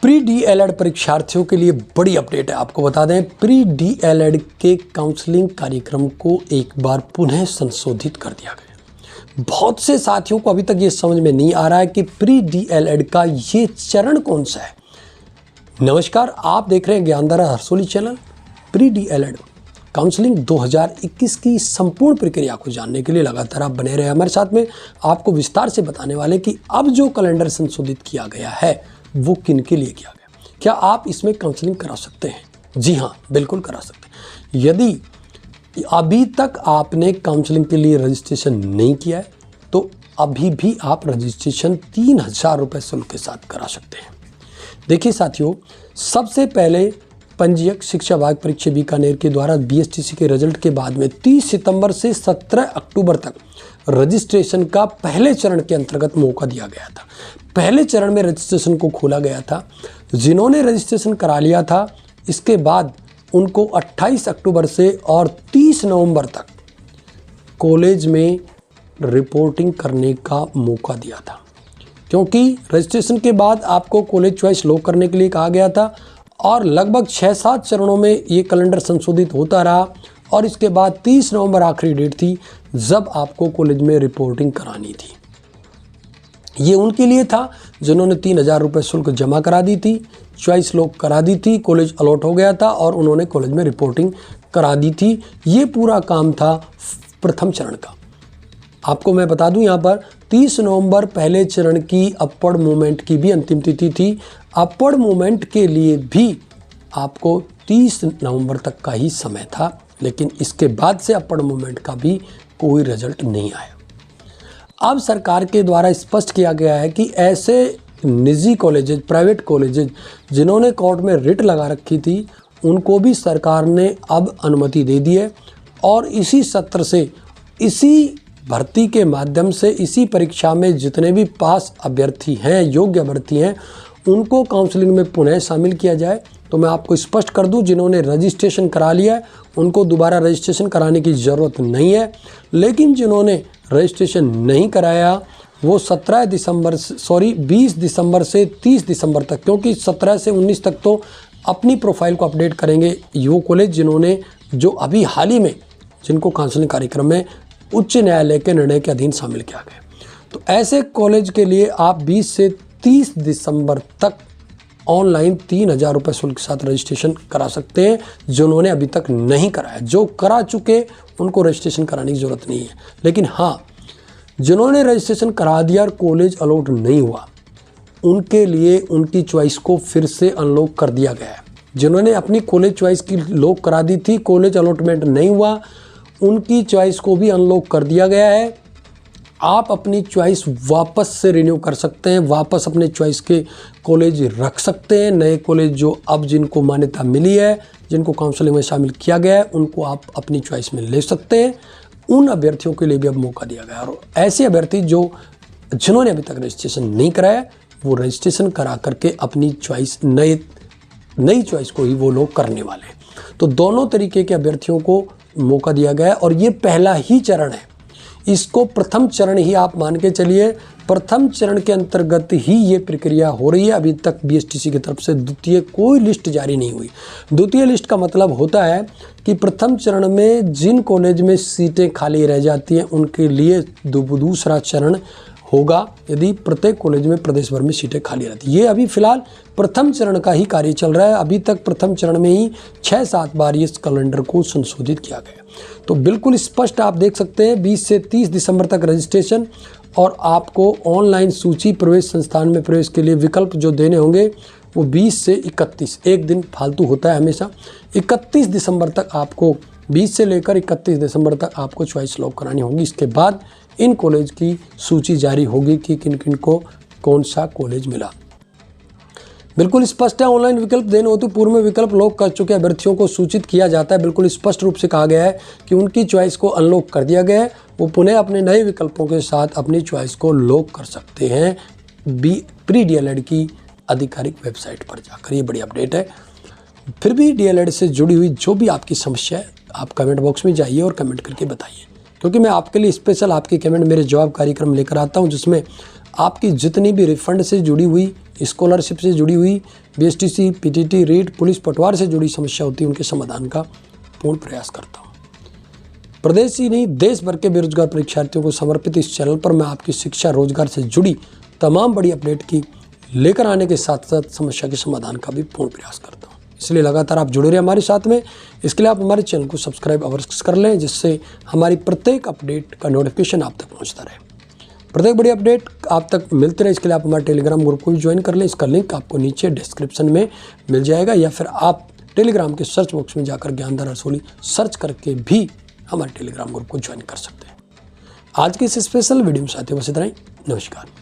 Pre DElEd परीक्षार्थियों के लिए बड़ी अपडेट है। आपको बता दें, प्री डीएलएड के काउंसलिंग कार्यक्रम को एक बार पुनः संशोधित कर दिया गया। बहुत से साथियों को अभी तक ये समझ में नहीं आ रहा है कि प्री डीएलएड का ये चरण कौन सा है। नमस्कार, आप देख रहे हैं Gyandhara Harsoli channel. Pre DElEd counselling 2021 की संपूर्ण प्रक्रिया को जानने के लिए लगातार आप बने रहे हमारे साथ में। आपको विस्तार से बताने वाले कि अब जो कैलेंडर संशोधित किया गया है वो किन के लिए किया गया। क्या आप इसमें काउंसलिंग करा सकते हैं? जी हाँ, बिल्कुल करा सकते हैं। यदि अभी तक आपने काउंसलिंग के लिए रजिस्ट्रेशन नहीं किया है तो अभी भी आप रजिस्ट्रेशन 3000 रुपये शुल्क के साथ करा सकते हैं। देखिए साथियों, सबसे पहले पंजीयक शिक्षा विभाग परीक्षा बीकानेर के द्वारा बीएसटीसी के रिजल्ट के बाद में 30 सितंबर से 17 अक्टूबर तक रजिस्ट्रेशन का पहले चरण के अंतर्गत मौका दिया गया था। पहले चरण में रजिस्ट्रेशन को खोला गया था। जिन्होंने रजिस्ट्रेशन करा लिया था, इसके बाद उनको 28 अक्टूबर से और 30 नवंबर तक कॉलेज में रिपोर्टिंग करने का मौका दिया था, क्योंकि रजिस्ट्रेशन के बाद आपको कॉलेज चॉइस लॉक करने के लिए कहा गया था और लगभग 6-7 चरणों में ये कैलेंडर संशोधित होता रहा और इसके बाद 30 नवंबर आखिरी डेट थी जब आपको कॉलेज में रिपोर्टिंग करानी थी। ये उनके लिए था जिन्होंने 3000 रुपये शुल्क जमा करा दी थी, चॉइस लॉक करा दी थी, कॉलेज अलॉट हो गया था और उन्होंने कॉलेज में रिपोर्टिंग करा दी थी। ये पूरा काम था प्रथम चरण का। आपको मैं बता दूं, यहाँ पर 30 नवंबर पहले चरण की अपवर्ड मूवमेंट की भी अंतिम तिथि थी। अपवर्ड मूवमेंट के लिए भी आपको 30 नवंबर तक का ही समय था, लेकिन इसके बाद से अपवर्ड मूवमेंट का भी कोई रिजल्ट नहीं आया। अब सरकार के द्वारा स्पष्ट किया गया है कि ऐसे निजी कॉलेजेज, प्राइवेट कॉलेजेज जिन्होंने कोर्ट में रिट लगा रखी थी, उनको भी सरकार ने अब अनुमति दे दी है और इसी सत्र से, इसी भर्ती के माध्यम से, इसी परीक्षा में जितने भी पास अभ्यर्थी हैं, योग्य अभ्यर्थी हैं, उनको काउंसलिंग में पुनः शामिल किया जाए। तो मैं आपको स्पष्ट कर दूं, जिन्होंने रजिस्ट्रेशन करा लिया है उनको दोबारा रजिस्ट्रेशन कराने की ज़रूरत नहीं है, लेकिन जिन्होंने रजिस्ट्रेशन नहीं कराया वो 20 दिसंबर से 30 दिसंबर तक, क्योंकि 17 से 19 तक तो अपनी प्रोफाइल को अपडेट करेंगे वो कॉलेज जिन्होंने, जो अभी हाल ही में जिनको काउंसलिंग कार्यक्रम में उच्च न्यायालय के निर्णय के अधीन शामिल किया गया। तो ऐसे कॉलेज के लिए आप 20 से 30 दिसंबर तक ऑनलाइन 3000 रुपये शुल्क के साथ रजिस्ट्रेशन करा सकते हैं, जिन्होंने अभी तक नहीं कराया। जो करा चुके उनको रजिस्ट्रेशन कराने की ज़रूरत नहीं है, लेकिन हाँ, जिन्होंने रजिस्ट्रेशन करा दिया और कॉलेज अलॉट नहीं हुआ, उनके लिए उनकी चॉइस को फिर से अनलॉक कर दिया गया है। जिन्होंने अपनी कॉलेज चॉइस की लॉक करा दी थी, कॉलेज अलॉटमेंट नहीं हुआ, उनकी चॉइस को भी अनलॉक कर दिया गया है। आप अपनी चॉइस वापस से रिन्यू कर सकते हैं, वापस अपने चॉइस के कॉलेज रख सकते हैं। नए कॉलेज जो अब जिनको मान्यता मिली है, जिनको काउंसलिंग में शामिल किया गया है, उनको आप अपनी चॉइस में ले सकते हैं। उन अभ्यर्थियों के लिए भी अब मौका दिया गया है और ऐसे अभ्यर्थी जिन्होंने अभी तक रजिस्ट्रेशन नहीं कराया, वो रजिस्ट्रेशन करा करके अपनी चॉइस, नई चॉइस को ही वो लोग करने वाले हैं। तो दोनों तरीके के अभ्यर्थियों को मौका दिया गया है और ये पहला ही चरण है। इसको प्रथम चरण ही आप मान के चलिए। प्रथम चरण के अंतर्गत ही ये प्रक्रिया हो रही है। अभी तक बीएसटीसी की तरफ से द्वितीय कोई लिस्ट जारी नहीं हुई। द्वितीय लिस्ट का मतलब होता है कि प्रथम चरण में जिन कॉलेज में सीटें खाली रह जाती हैं उनके लिए दूसरा चरण होगा, यदि प्रत्येक कॉलेज में प्रदेश भर में सीटें खाली रहती। ये अभी फिलहाल प्रथम चरण का ही कार्य चल रहा है। अभी तक प्रथम चरण में ही 6-7 बार इस कैलेंडर को संशोधित किया गया। तो बिल्कुल स्पष्ट आप देख सकते हैं, 20 से 30 दिसंबर तक रजिस्ट्रेशन और आपको ऑनलाइन सूची प्रवेश संस्थान में प्रवेश के लिए विकल्प जो देने होंगे वो 20 से 31, एक दिन फालतू होता है हमेशा। 31 दिसंबर तक आपको, 20 से लेकर 31 दिसंबर तक आपको चॉइस लॉक करानी होगी। इसके बाद इन कॉलेज की सूची जारी होगी कि किन किन को कौन सा कॉलेज मिला। बिल्कुल स्पष्ट है, ऑनलाइन विकल्प देने होते पूर्व में विकल्प लॉक कर चुके अभ्यर्थियों को सूचित किया जाता है। बिल्कुल स्पष्ट रूप से कहा गया है कि उनकी चॉइस को अनलॉक कर दिया गया है, वो पुनः अपने नए विकल्पों के साथ अपनी चॉइस को लॉक कर सकते हैं प्री डीएलएड की आधिकारिक वेबसाइट पर जाकर। ये बड़ी अपडेट है। फिर भी डीएलएड से जुड़ी हुई जो भी आपकी समस्या है, आप कमेंट बॉक्स में जाइए और कमेंट करके बताइए, क्योंकि मैं आपके लिए स्पेशल आपके कमेंट मेरे जवाब कार्यक्रम लेकर आता हूं, जिसमें आपकी जितनी भी रिफंड से जुड़ी हुई स्कॉलरशिप से जुड़ी हुई, बीएसटीसी, पीटीटी, रीट, पुलिस पटवार से जुड़ी समस्या होती है, उनके समाधान का पूर्ण प्रयास करता हूँ। प्रदेश ही नहीं, देश भर के बेरोजगार परीक्षार्थियों को समर्पित इस चैनल पर मैं आपकी शिक्षा, रोजगार से जुड़ी तमाम बड़ी अपडेट की लेकर आने के साथ साथ समस्या के समाधान का भी पूर्ण प्रयास करता हूँ। इसलिए लगातार आप जुड़े रहे हमारे साथ में। इसके लिए आप हमारे चैनल को सब्सक्राइब अवश्य कर लें, जिससे हमारी प्रत्येक अपडेट का नोटिफिकेशन आप तक पहुँचता रहे, प्रत्येक बड़ी अपडेट आप तक मिलती रहे। इसके लिए आप हमारे टेलीग्राम ग्रुप को भी ज्वाइन कर लें। इसका लिंक आपको नीचे डिस्क्रिप्शन में मिल जाएगा, या फिर आप टेलीग्राम के सर्च बॉक्स में जाकर ज्ञानधार रसोली सर्च करके भी हमारे टेलीग्राम ग्रुप को ज्वाइन कर सकते हैं। आज की इस स्पेशल वीडियो में साथियों बस इतना ही। नमस्कार।